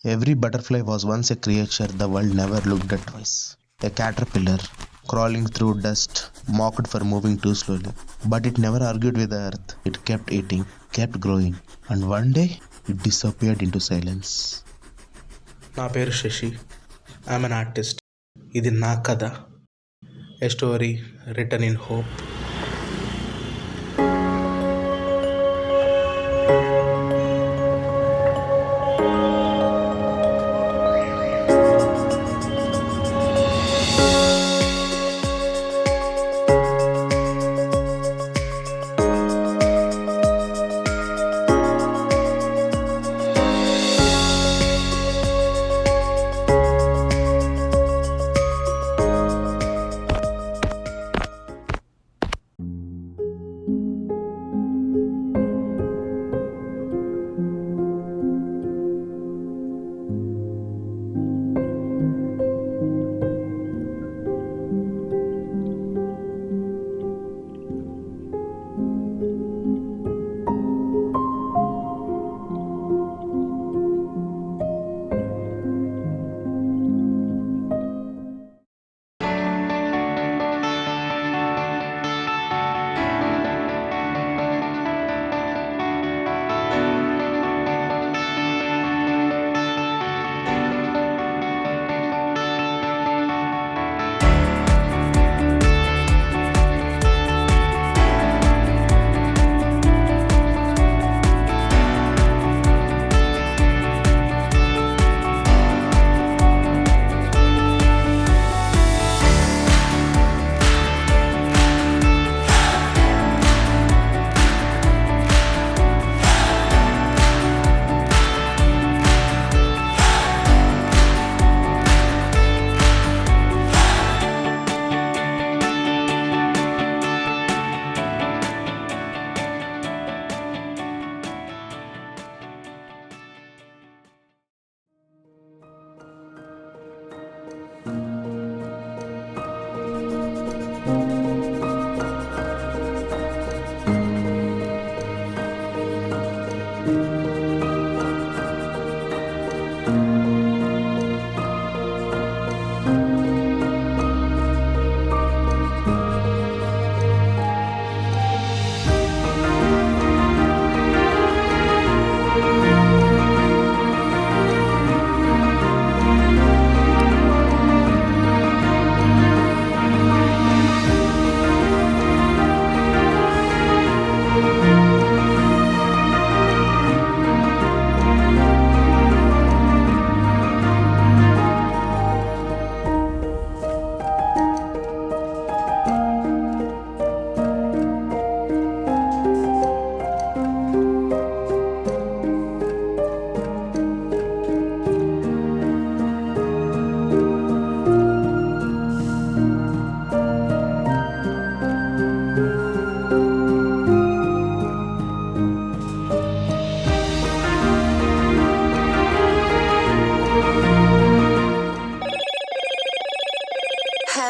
Every butterfly was once a creature the world never looked at twice. A caterpillar, crawling through dust, mocked for moving too slowly. But it never argued with the earth. It kept eating, kept growing, and one day it disappeared into silence. నా పేరు Shashi. I'm an artist. ఇది నా కథ. A story return in hope.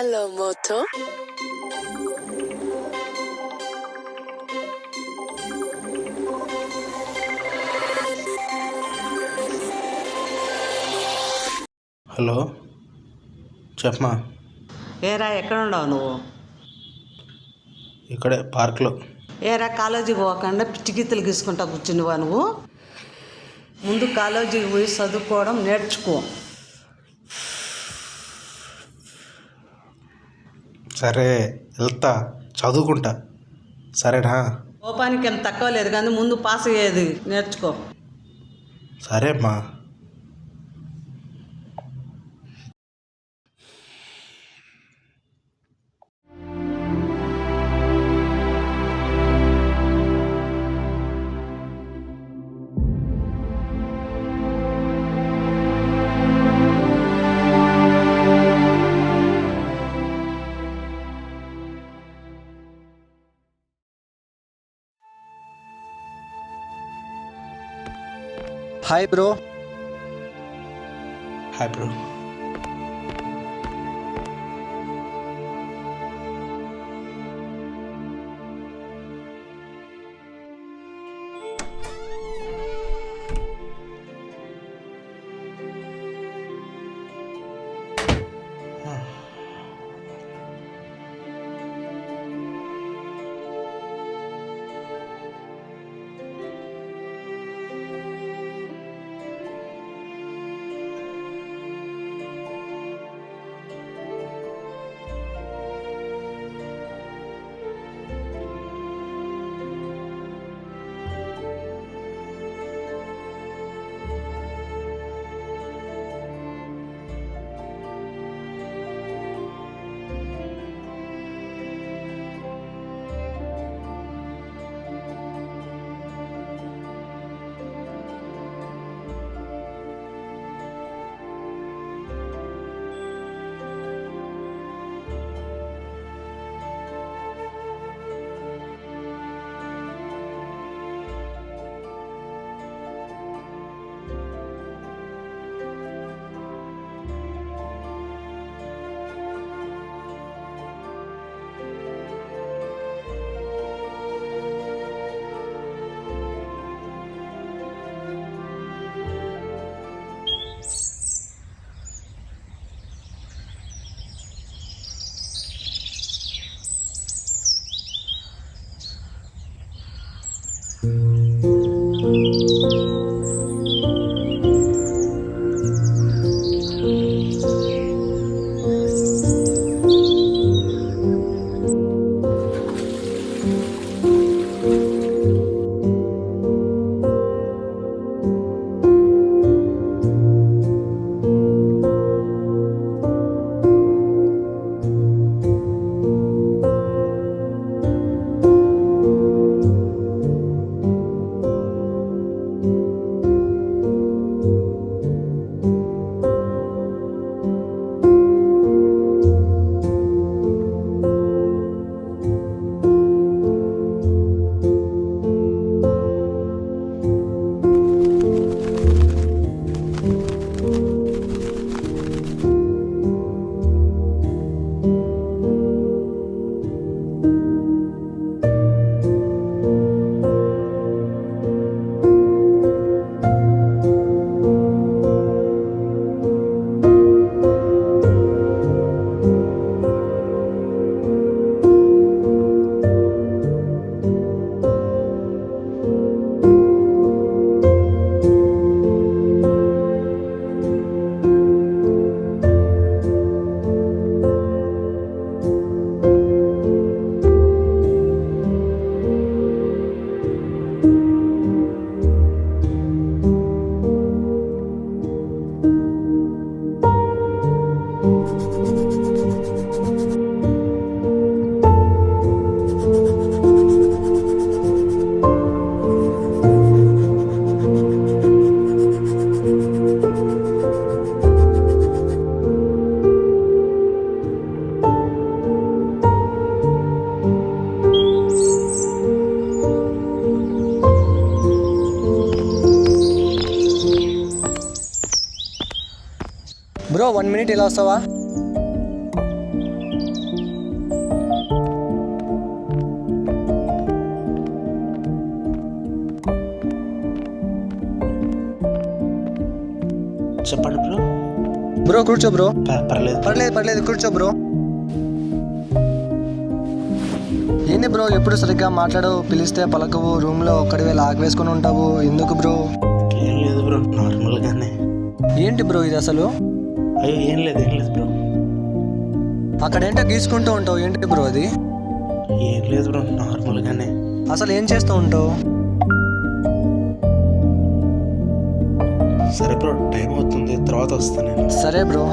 Hello, Moto. Hello, చెప్పమా. ఏరా ఎక్కడ ఉండవు నువ్వు? ఇక్కడే పార్క్లో. ఏరా కాలేజీకి పోకుండా పిచ్చిగీతలు గీసుకుంటా కూర్చునివా నువ్వు? ముందు కాలేజీకి పోయి చదువుకోవడం నేర్చుకో. సరే, వెళ్తా, చదువుకుంటా. సరేనా? కోపానికి ఏం తక్కువ లేదు కానీ ముందు పాస్ అయ్యేది నేర్చుకో. సరే అమ్మా. Hi bro. Hi bro. Bro 1 minute ఇలా వస్తావా? చెప్పండి బ్రో. బ్రో కూర్చో బ్రో. పర్లేదు పర్లేదు కూర్చో బ్రో. ఏంది బ్రో ఎప్పుడు సరిగ్గా మాట్లాడవు, పిలిస్తే పలకవు, రూమ్లో ఒక్కడివే లాగ్ వేసుకొని ఉంటావు, ఎందుకు బ్రో? ఏం లేదు బ్రో, నార్మల్గానే. ఏంటి బ్రో ఇది అసలు? అయ్యో ఏం లేదు బ్రో. అక్కడేంటో గీసుకుంటూ ఉంటావు, ఏంటి బ్రో అది? ఏం లేదు బ్రో, నార్మల్గానే. అసలు ఏం చేస్తూ ఉంటావు? సరే బ్రో, టైం అవుతుంది, తర్వాత వస్తాను నేను. సరే బ్రో.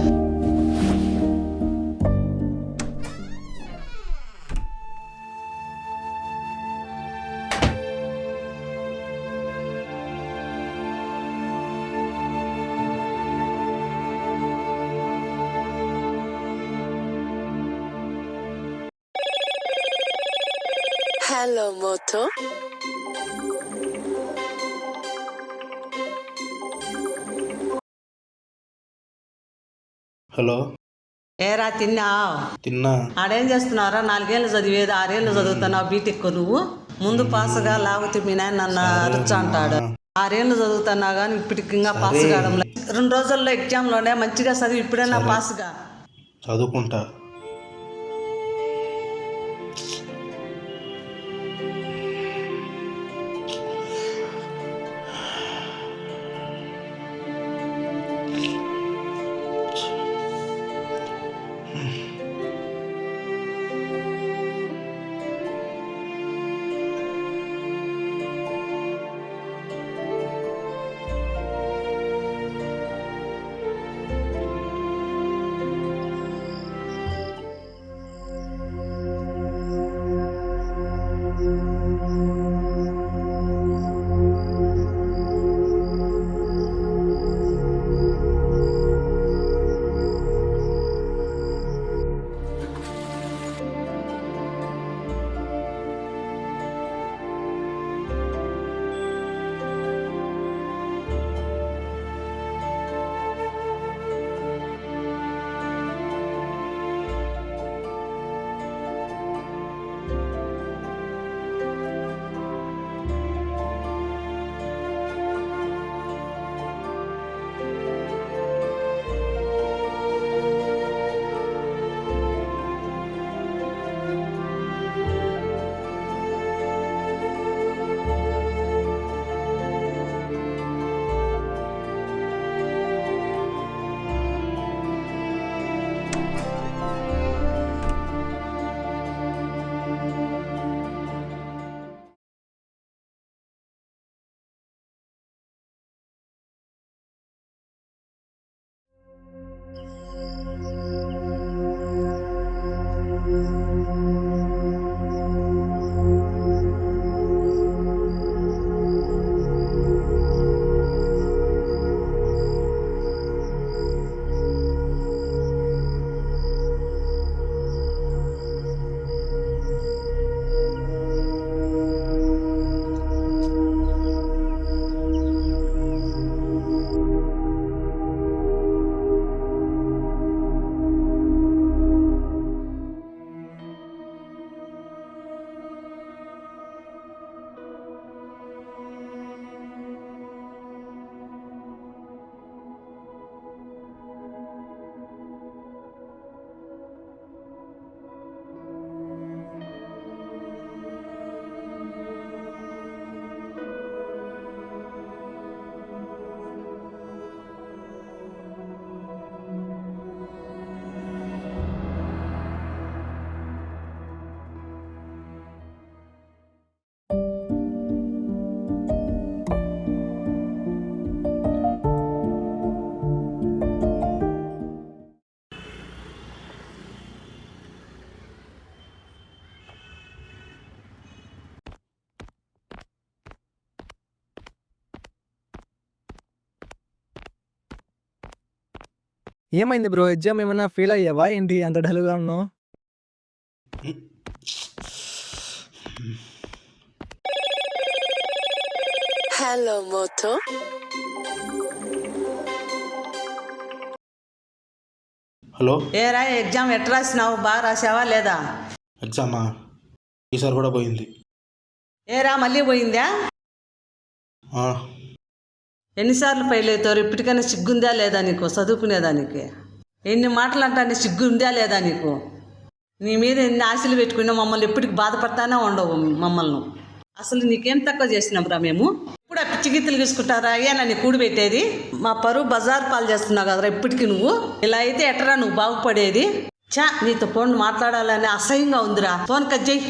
Hello, Moto. హలో. ఏరా తిన్నావు? తిన్నా. ఆడేం చేస్తున్నారా? 4 ఏళ్ళు చదివేది 6 ఏళ్ళు చదువుతున్నావు బీటెక్. నువ్వు ముందు పాసుగా లాగితే మీ నాయన నన్ను అరుచు అంటాడు. 6 ఏళ్ళు చదువుతున్నా కానీ ఇప్పటికి ఇంకా పాస్ కావడం లేదు. 2 రోజుల్లో ఎగ్జామ్లోనే మంచిగా చదివి ఇప్పుడైనా పాసుగా. చదువుకుంటా. ఏమైంది బ్రో? ఎగ్జామ్ ఏమైనా ఫెయిల్ అయ్యావా ఏంటి అంత డల్గా ఉన్నావు? Hello, Moto. హలో, ఏరా ఎగ్జామ్ ఎట్లా రాసినావు? బాగా రాసావా లేదా? ఎగ్జామా? ఈసారి కూడా పోయింది. ఏరా మళ్ళీ పోయిందా? ఆ, ఎన్నిసార్లు ఫెయిల్ అవుతారు? ఇప్పటికైనా సిగ్గుందా లేదా నీకు చదువుకునేదానికి? ఎన్ని మాటలు అంటానే సిగ్గుందా లేదా నీకు? నీ మీద ఎన్ని ఆశలు పెట్టుకున్నా మమ్మల్ని ఎప్పటికి బాధపడతానే ఉండవు మమ్మల్ని. అసలు నీకేం తక్కువ చేసినాంరా మేము? ఇప్పుడు ఆ పిచ్చి గీతలు తీసుకుంటారా? అయ్యా నీ కూడి పెట్టేది? మా పరువు బజార్ పాలు చేస్తున్నావు కదరా ఇప్పటికి నువ్వు. ఇలా అయితే ఎట్రా నువ్వు బాగుపడేది? చా, నీతో ఫోన్ మాట్లాడాలని అసహ్యంగా ఉందిరా. ఫోన్ కట్ చేయి.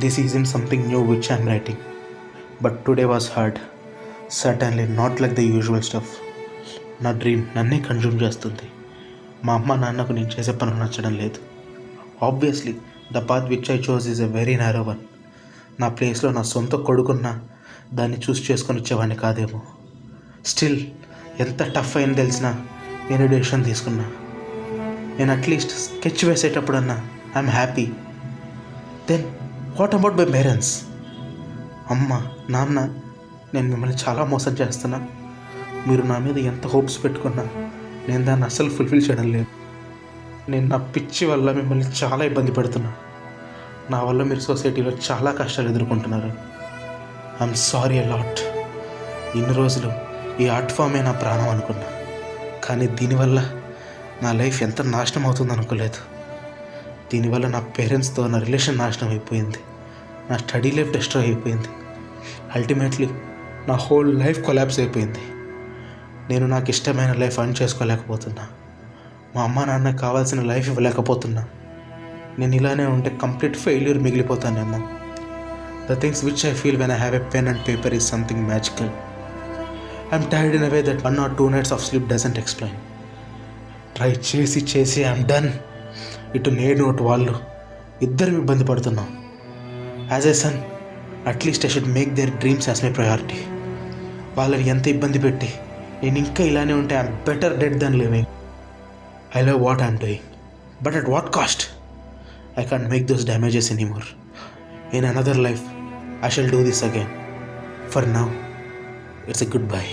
this isn't something new which I'm writing, but today was hard. Certainly not like the usual stuff. నా డ్రీమ్ నన్నే కన్జ్యూమ్ చేస్తుంది. మా అమ్మ నాన్నకు నేను చేసే పనులు నచ్చడం లేదు. Obviously the path which I chose is a very narrow one. నా ప్లేస్లో నా సొంత కొడుకున్నా దాన్ని చూస్ చేసుకొని వచ్చేవాడిని కాదేమో. స్టిల్ ఎంత టఫ్ అయినా తెలిసినా నేను డెసిషన్ తీసుకున్నా. నేను అట్లీస్ట్ స్కెచ్ వేసేటప్పుడన్నా I'm happy. Then what about my parents? అమ్మ నాన్న, నేను మిమ్మల్ని చాలా మోసం చేస్తున్నా. మీరు నా మీద ఎంత హోప్స్ పెట్టుకున్నా నేను దాన్ని అస్సలు ఫుల్ఫిల్ చేయడం లేదు. నేను నా పిచ్చి వల్ల మిమ్మల్ని చాలా ఇబ్బంది పెడుతున్నా. నా వల్ల మీరు సొసైటీలో చాలా కష్టాలు ఎదుర్కొంటున్నారు. I'm sorry a lot. ఇన్ని రోజులు ఈ ఆర్ట్ ఫామే నా ప్రాణం అనుకున్నా, కానీ దీనివల్ల నా లైఫ్ ఎంత నాశనం అవుతుంది అనుకోలేదు. దీనివల్ల నా పేరెంట్స్తో నా రిలేషన్ నాశనం అయిపోయింది. నా స్టడీ లైఫ్ డిస్ట్రాయ్ అయిపోయింది. అల్టిమేట్లీ నా హోల్ లైఫ్ కొలాప్స్ అయిపోయింది. నేను నాకు ఇష్టమైన లైఫ్ అర్న్ చేసుకోలేకపోతున్నా. మా అమ్మ నాన్నకు కావాల్సిన లైఫ్ ఇవ్వలేకపోతున్నా. నేను ఇలానే ఉంటే కంప్లీట్ ఫెయిల్యూర్ మిగిలిపోతానేమో. The things which I feel when I have a pen and paper is something magical. I'm tired in a way that 1 or 2 nights of sleep doesn't explain. Try చేసి I'm done. ఇటు నేను అటు వాళ్ళు ఇద్దరు ఇబ్బంది పడుతున్నాం. As a son at least I should make their dreams as my priority. వాళ్ళని ఎంత ఇబ్బంది పెట్టి నేను ఇంకా ఇలానే ఉంటే I'm better dead then living. I love what I'm doing, but at what cost? I can't make those damages anymore. In another life I shall do this again. For now it's a goodbye.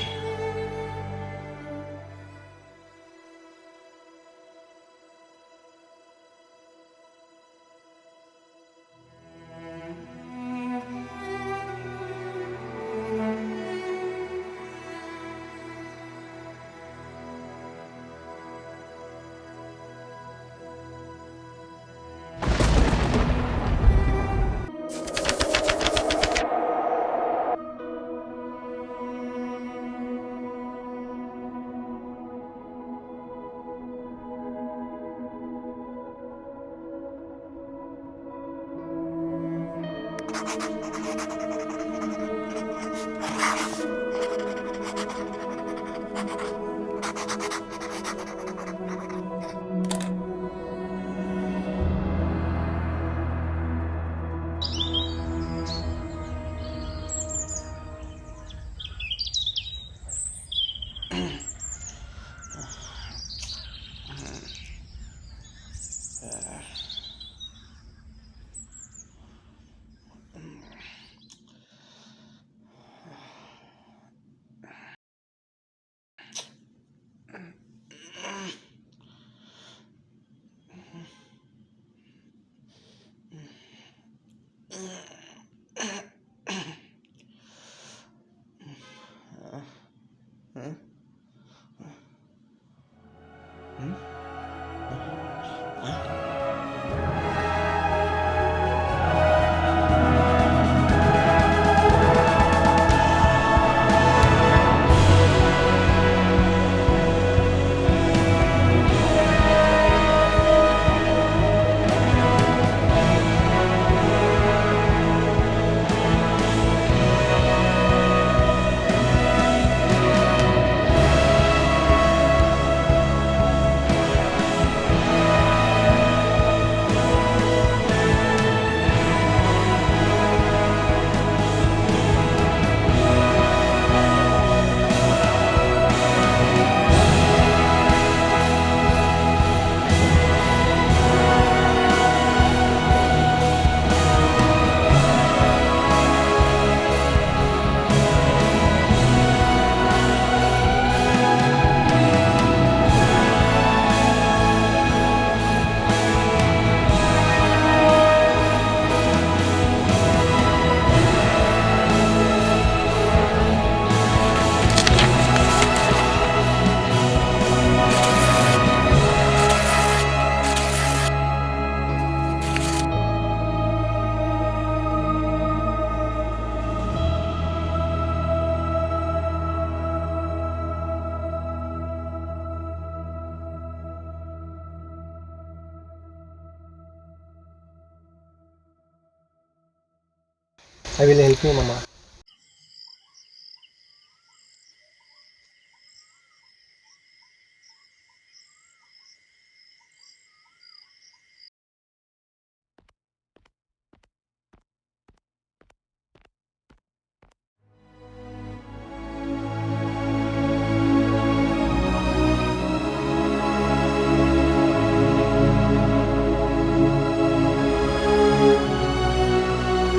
I will help you మమ్మ.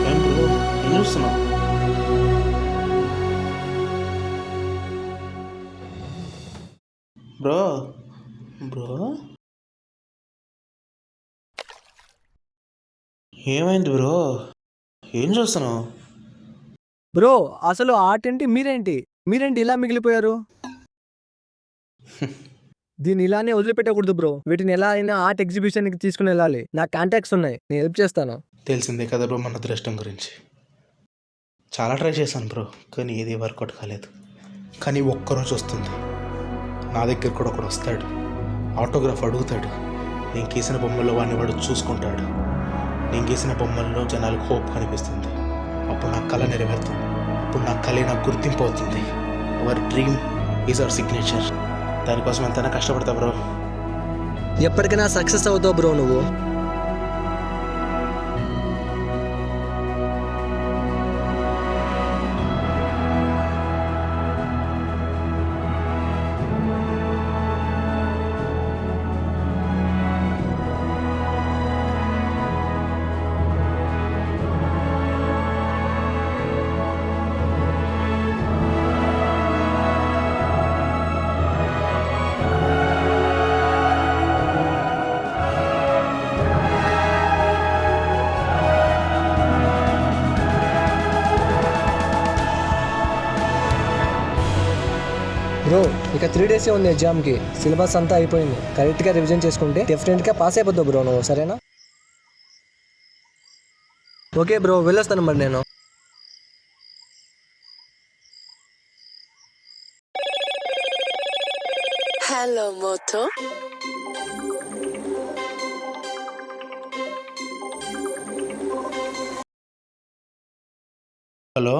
ఏం bro ఏం చూస్తున్నావు? Bro bro ఏమైంది bro? ఏం చూస్తున్నావు? Bro అసలు art ఏంటి, మీరేంటి ఇలా మిగిలిపోయారు? దీన్ని ఇలానే వదిలిపెట్టకూడదు బ్రో. వీటిని ఎలా అయినా ఆర్ట్ ఎగ్జిబిషన్కి తీసుకుని వెళ్ళాలి. నా కాంటాక్ట్స్ ఉన్నాయి, నేను హెల్ప్ చేస్తాను. తెలిసిందే కదా బ్రో మన అదృష్టం గురించి. చాలా ట్రై చేశాను బ్రో, కానీ ఏది వర్కౌట్ కాలేదు. కానీ ఒక్కరోజు వస్తుంది, నా దగ్గర కూడా ఒకడు వస్తాడు, ఆటోగ్రాఫ్ అడుగుతాడు. నేను గీసిన బొమ్మల్లో వాడిని వాడు చూసుకుంటాడు. నేను గీసిన బొమ్మల్లో జనాలకు హోప్ కనిపిస్తుంది. అప్పుడు నా కళ నెరవేరుతుంది. అప్పుడు నా కళే నాకు గుర్తింపు అవుతుంది. Our dream is our signature. దానికోసం ఎంతైనా కష్టపడతా బ్రో. ఎప్పటికైనా సక్సెస్ అవుతావు బ్రో నువ్వు. బ్రో ఇక 3 డేసే ఉంది ఎగ్జామ్కి. సిలబస్ అంతా అయిపోయింది. కరెక్ట్గా రివిజన్ చేసుకుంటే డెఫినెట్గా పాస్ అయిపోతావు బ్రో నువ్వు, సరేనా? ఓకే బ్రో, వెళ్ళొస్తాను మరి నేను. Hello, Moto. హలో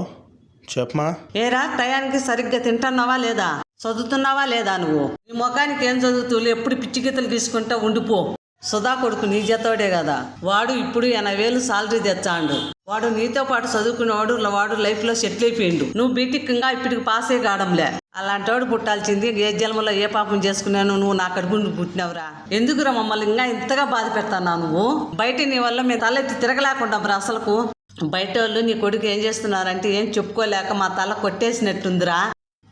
చెప్పమా. ఏరా టయానికి సరిగ్గా తింటున్నావా లేదా, చదువుతున్నావా లేదా? నువ్వు నీ ముఖానికి ఏం చదువుతులు, ఎప్పుడు పిచ్చి గీతలు తీసుకుంటా ఉండిపో. సుధా కొడుకు నీ జతోడే కదా, వాడు ఇప్పుడు 80,000 సాలరీ తెచ్చాండు. వాడు నీతో పాటు చదువుకునేవాడు, వాడు లైఫ్ లో సెటిల్ అయిపోయిండు. నువ్వు బీటెక్ ఇంకా ఇప్పటికి పాసే కావడంలే. అలాంటోడు పుట్టాల్సింది. ఏ జన్మలో ఏ పాపం చేసుకున్నాను, నువ్వు నా కడుపు పుట్టినవురా. ఎందుకురా మమ్మల్ని ఇంకా ఇంతగా బాధ పెడతావు నువ్వు? బయట నీ వల్ల మేము తలెత్తి తిరగలేకుండా మరి అసలుకు. బయట వాళ్ళు నీ కొడుకు ఏం చేస్తున్నారంటే ఏం చెప్పుకోలేక మా తల కొట్టేసినట్టుందిరా.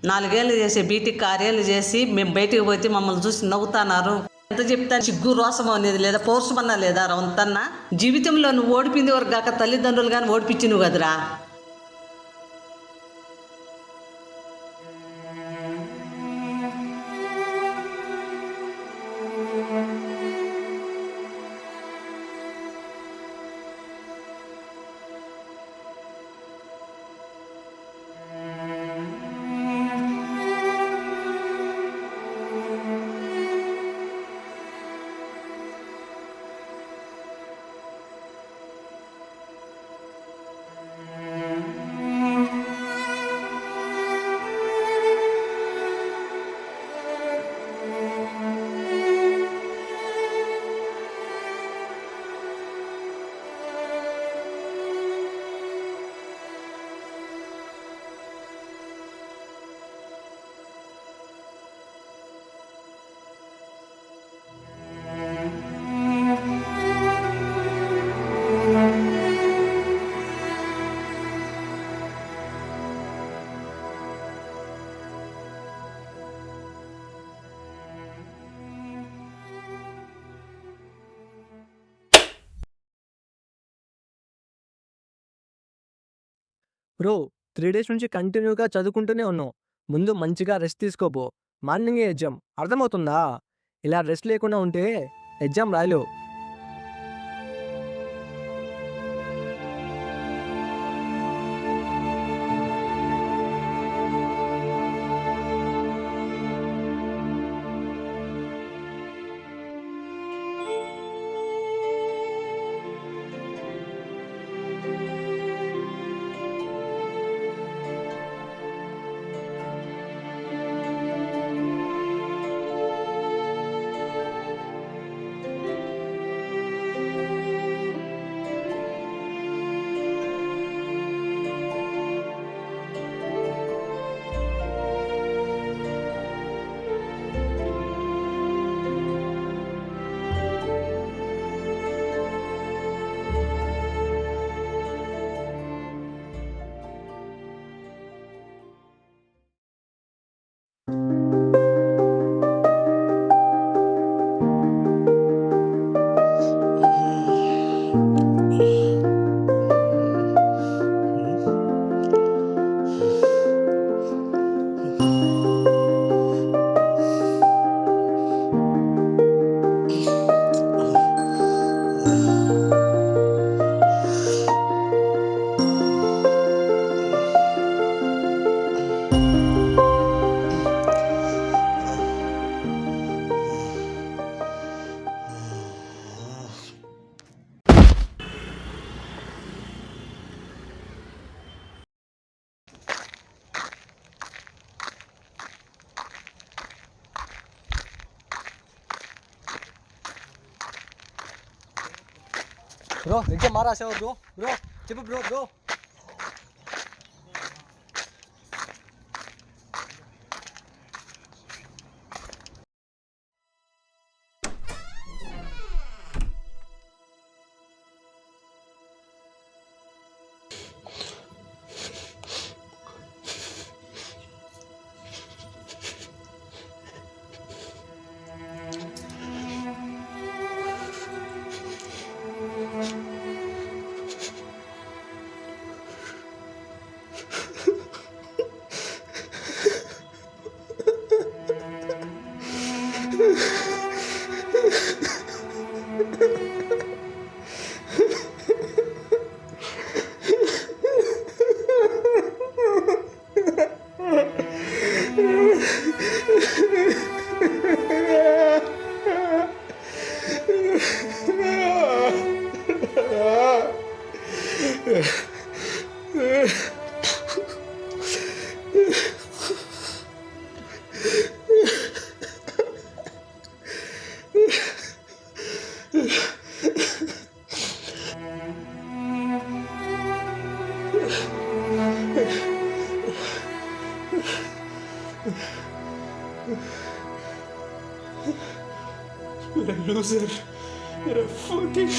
4 ఏళ్ళు చేసే బీటెక్ 6 ఏళ్ళు చేసి మేము బయటికి పోతే మమ్మల్ని చూసి నవ్వుతున్నారు. ఎంత చెప్తాను, సిగ్గు రోసం అనేది లేదా, పౌరుషమన్నా లేదా రవంతన్నా? జీవితంలో నువ్వు ఓడిపింది వరకు కాక తల్లిదండ్రులు కానీ ఓడిపించి నువ్వు కదరా. బ్రో 3 డేస్ నుంచి కంటిన్యూగా చదువుకుంటూనే ఉన్నావు. ముందు మంచిగా రెస్ట్ తీసుకోపో. మార్నింగే ఎగ్జామ్, అర్థమవుతుందా? ఇలా రెస్ట్ లేకుండా ఉంటే ఎగ్జామ్ రాయలేవు. బ్రో ఎగ్జామ్ రాసావా బ్రో? బ్రో చెప్పు bro. Bro You're a loser. You're a fucking...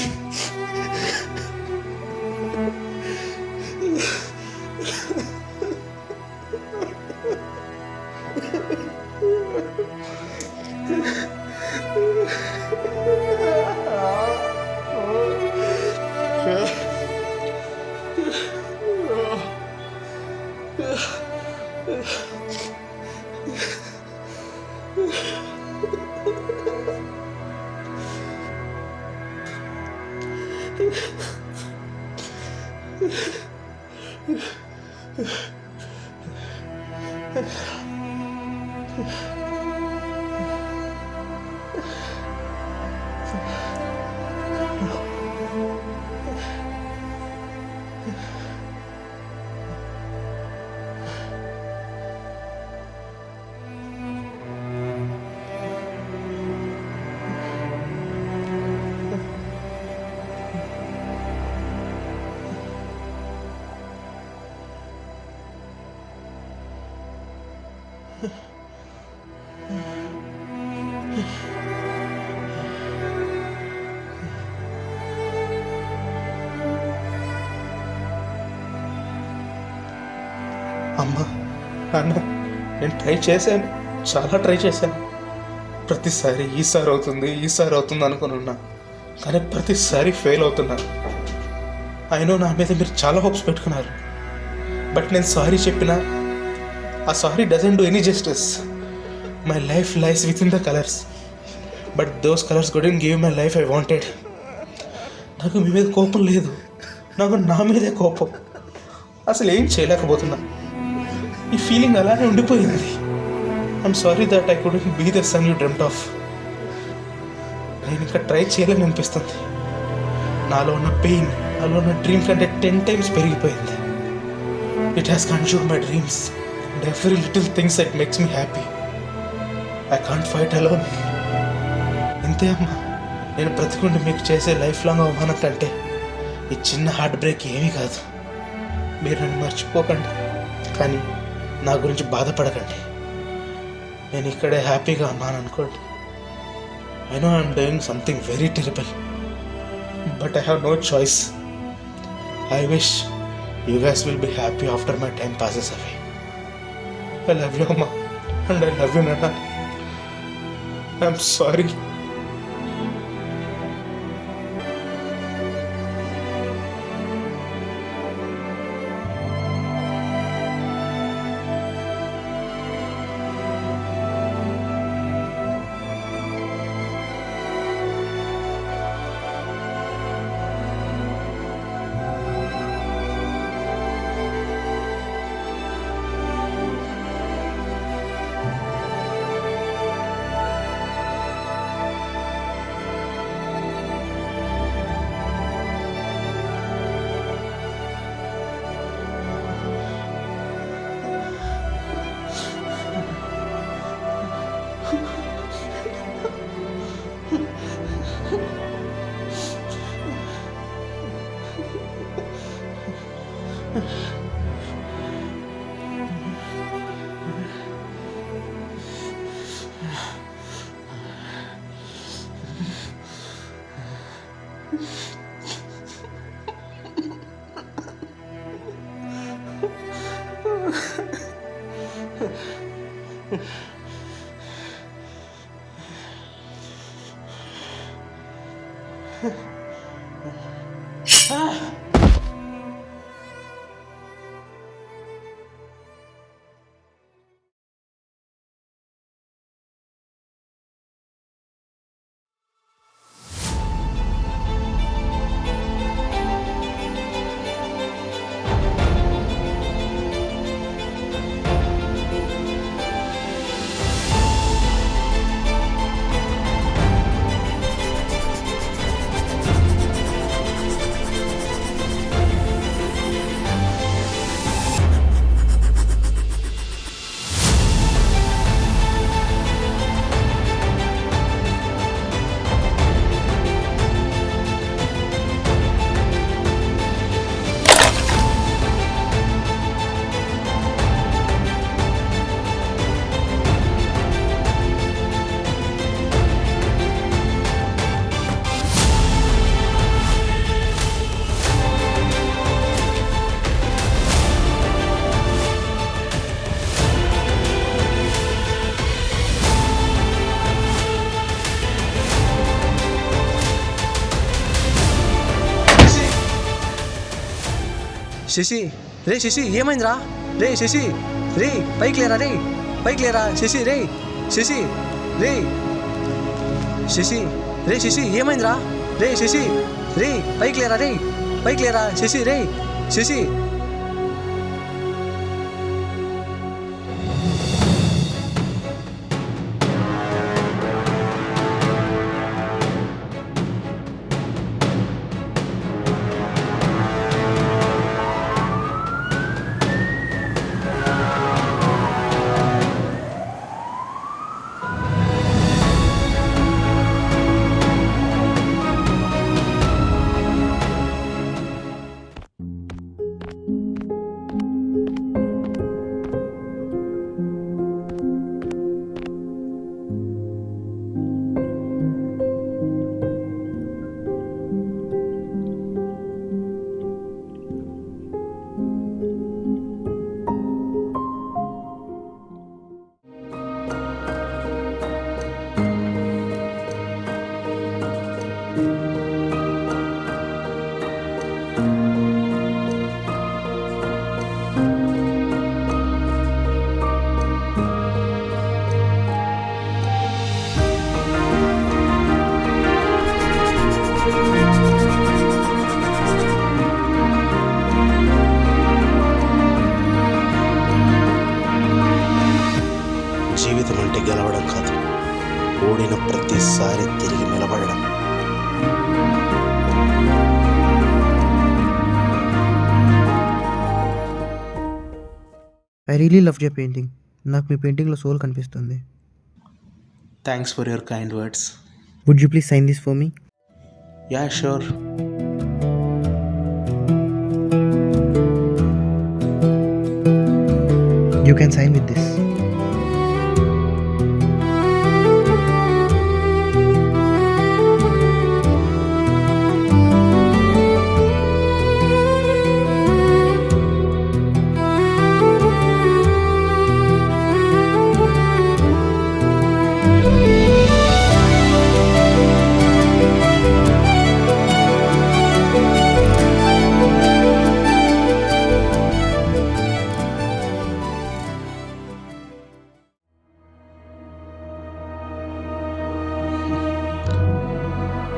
అమ్మ, నాన్న, నేను ట్రై చేశాను, చాలా ట్రై చేశాను. ప్రతిసారి ఈసారి అవుతుంది అనుకున్నా, కానీ ప్రతిసారి ఫెయిల్ అవుతున్నాను. అయినో నా మీద మీరు చాలా హోప్స్ పెట్టుకున్నారు. బట్ నేను సారీ చెప్పినా ఆ sorry doesn't do any justice. My life lies with in the colours, but those colours couldn't give my life I wanted. నాకు మీ మీద కోపం లేదు, నాకు నా మీదే కోపం. అసలు ఏం చేయలేకపోతున్నా. ఈ ఫీలింగ్ అలానే ఉండిపోయింది. I'm sorry that I couldn't be the son you dreamed of. నేను ఇంకా ట్రై చేయలేని అనిపిస్తుంది. నాలో ఉన్న పెయిన్, నాలో ఉన్న డ్రీమ్ కంటే 10 times పెరిగిపోయింది. It has consumed my dreams and every little things that makes me happy. I can't fight alone. ఇంతే అమ్మా, నేను బ్రతికుండి మీకు చేసే లైఫ్ లాంగ్ అవమానం కంటే ఈ చిన్న హార్ట్ బ్రేక్ ఏమీ కాదు. మీరు నన్ను మర్చిపోకండి, కానీ నా గురించి బాధపడకండి. నేను ఇక్కడే హ్యాపీగా ఉన్నాను అనుకోండి. I know I'm doing something very terrible, but I have no choice. I wish you guys will be happy after my time passes away. I love you అమ్మా, అండ్ ఐ లవ్ యూ నాన్న. I'm sorry. Shashi రే శశి ఏమైందిరా రే శశి రే పైకి లేరా రే పైకి లేరా శశి రే శశి రే శశి రే శశి ఏమైందిరా రే శశి రే పైకి లేరా రే పైకి లేరా శశి రే శశి జీవితం అంటే గెలవడం కాదు, ఓడిన ప్రతిసారి తిరిగి నిలబడడం. I really love your painting. నాకు మీ పెయింటింగ్లో సోల్ కనిపిస్తుంది. Thanks for your kind words. Would you please sign this for me? Yeah sure. You can sign with this.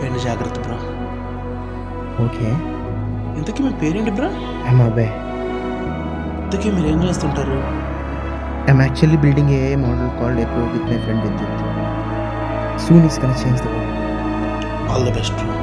పెళ్లి జాగ్రత్త బ్రో. ఓకే. ఇంతకీ మీ పేరేంటి బ్రో? ఐమ్ అబ్బాయ్. ఇంతకీ మీరు ఏం చేస్తుంటారు? I'm actually building a AI model called Echo with my friend Vidyut. Soon it's gonna change the world. All the best bro.